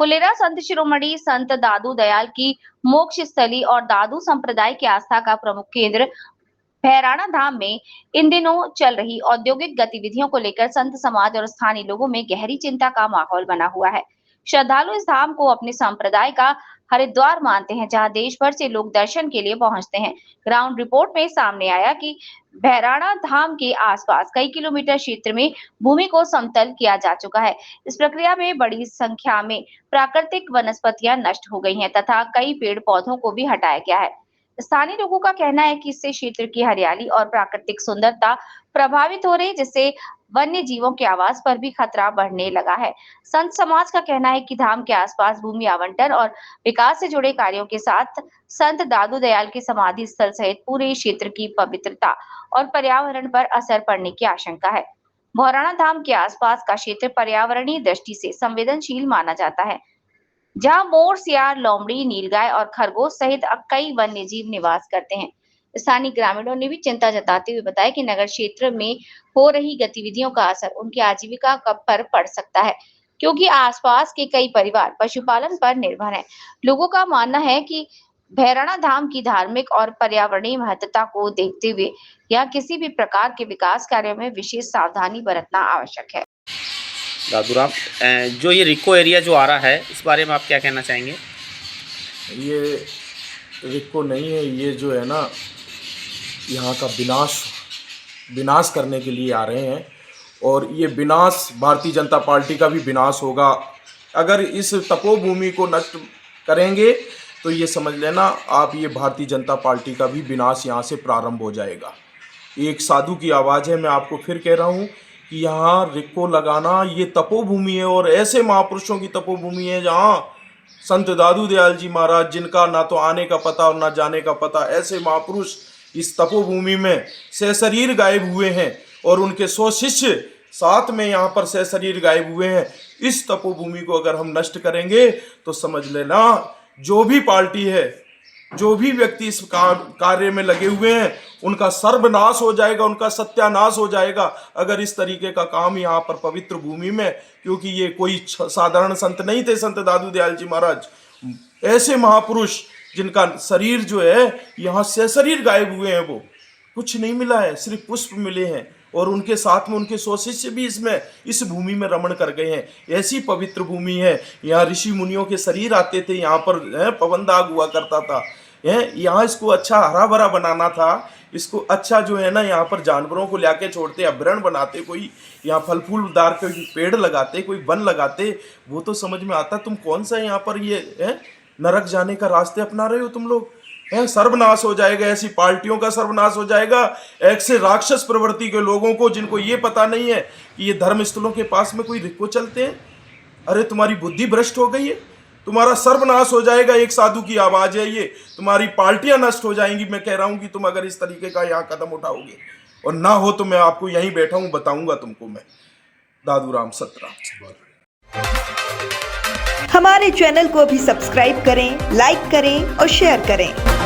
फुलेरा संत शिरोमणि संत दादू दयाल की मोक्ष स्थली और दादू संप्रदाय की आस्था का प्रमुख केंद्र भैराणा धाम में इन दिनों चल रही औद्योगिक गतिविधियों को लेकर संत समाज और स्थानीय लोगों में गहरी चिंता का माहौल बना हुआ है। श्रद्धालु इस धाम को अपने संप्रदाय का हरिद्वार मानते हैं, जहां देश भर से लोग दर्शन के लिए पहुंचते हैं। ग्राउंड रिपोर्ट में सामने आया कि भैराणा धाम के आसपास कई किलोमीटर क्षेत्र में भूमि को समतल किया जा चुका है। इस प्रक्रिया में बड़ी संख्या में प्राकृतिक वनस्पतियां नष्ट हो गई हैं तथा कई पेड़ पौधों को भी हटाया गया है। स्थानीय लोगों का कहना है कि इससे क्षेत्र की हरियाली और प्राकृतिक सुंदरता प्रभावित हो रही, जिससे वन्य जीवों के आवास पर भी खतरा बढ़ने लगा है। संत समाज का कहना है कि धाम के आसपास भूमि आवंटन और विकास से जुड़े कार्यों के साथ संत दादू दयाल के समाधि स्थल सहित पूरे क्षेत्र की पवित्रता और पर्यावरण पर असर पड़ने की आशंका है। भौराणा धाम के आसपास का क्षेत्र पर्यावरणीय दृष्टि से संवेदनशील माना जाता है, जहां मोर, सियार, लोमड़ी, नीलगाय और खरगोश सहित कई वन्य जीव निवास करते हैं। स्थानीय ग्रामीणों ने भी चिंता जताते हुए बताया कि नगर क्षेत्र में हो रही गतिविधियों का असर उनकी आजीविका पर पड़ सकता है, क्योंकि आसपास के कई परिवार पशुपालन पर निर्भर हैं। लोगों का मानना है कि भैरवनाथ धाम की धार्मिक और पर्यावरणीय महत्ता को देखते हुए यहाँ किसी भी प्रकार के विकास कार्यों में विशेष सावधानी बरतना आवश्यक है। दादूराम, जो ये रिको एरिया जो आ रहा है, इस बारे में आप क्या कहना चाहेंगे? ये रिको नहीं है, ये जो है ना, यहाँ का विनाश करने के लिए आ रहे हैं। और ये विनाश भारतीय जनता पार्टी का भी विनाश होगा। अगर इस तपोभूमि को नष्ट करेंगे तो ये समझ लेना आप, ये भारतीय जनता पार्टी का भी विनाश यहाँ से प्रारंभ हो जाएगा। एक साधु की आवाज़ है, मैं आपको फिर कह रहा हूँ कि यहाँ रिको लगाना ये तपोभूमि है, और ऐसे महापुरुषों की तपोभूमि है जहाँ संत दादू दयाल जी महाराज, जिनका ना तो आने का पता और ना जाने का पता, ऐसे महापुरुष इस तपोभूमि में सशरीर गायब हुए हैं और उनके 100 शिष्य साथ में यहाँ पर सशरीर गायब हुए हैं। इस तपोभूमि को अगर हम नष्ट करेंगे तो समझ लेना, जो भी पार्टी है, जो भी व्यक्ति इस कार्य में लगे हुए हैं, उनका सर्वनाश हो जाएगा, उनका सत्यानाश हो जाएगा अगर इस तरीके का काम यहाँ पर पवित्र भूमि में। क्योंकि ये कोई साधारण संत नहीं थे, संत दादू दयाल जी महाराज ऐसे महापुरुष जिनका शरीर जो है यहाँ से शरीर गायब हुए हैं, वो कुछ नहीं मिला है, सिर्फ पुष्प मिले हैं, और उनके साथ में उनके 100 शिष्य भी इस भूमि में रमण कर गए हैं। ऐसी पवित्र भूमि है, यहाँ ऋषि मुनियों के शरीर आते थे, यहाँ पर पवन दाग हुआ करता था। यहाँ इसको अच्छा हरा भरा बनाना था, इसको अच्छा जो है ना, यहाँ पर जानवरों को लाके छोड़ते, अभ्यारण्य बनाते, कोई यहाँ फल फूलदार के पेड़ लगाते, कोई वन लगाते, वो तो समझ में आता। तुम कौन सा यहाँ पर ये नरक जाने का रास्ते अपना रहे हो तुम लोग? सर्वनाश हो जाएगा, ऐसी पार्टियों का सर्वनाश हो जाएगा, ऐसे राक्षस प्रवृत्ति के लोगों को जिनको ये पता नहीं है कि ये धर्म स्थलों के पास में कोई रिको चलते हैं। अरे तुम्हारी बुद्धि भ्रष्ट हो गई है, तुम्हारा सर्वनाश हो जाएगा। एक साधु की आवाज है ये, तुम्हारी पार्टियां नष्ट हो जाएंगी। मैं कह रहा हूं कि तुम अगर इस तरीके का यहाँ कदम उठाओगे, और ना हो तो मैं आपको यहीं बैठा हूं, बताऊंगा तुमको मैं। दादूराम सतराम। हमारे चैनल को भी सब्सक्राइब करें, लाइक करें और शेयर करें।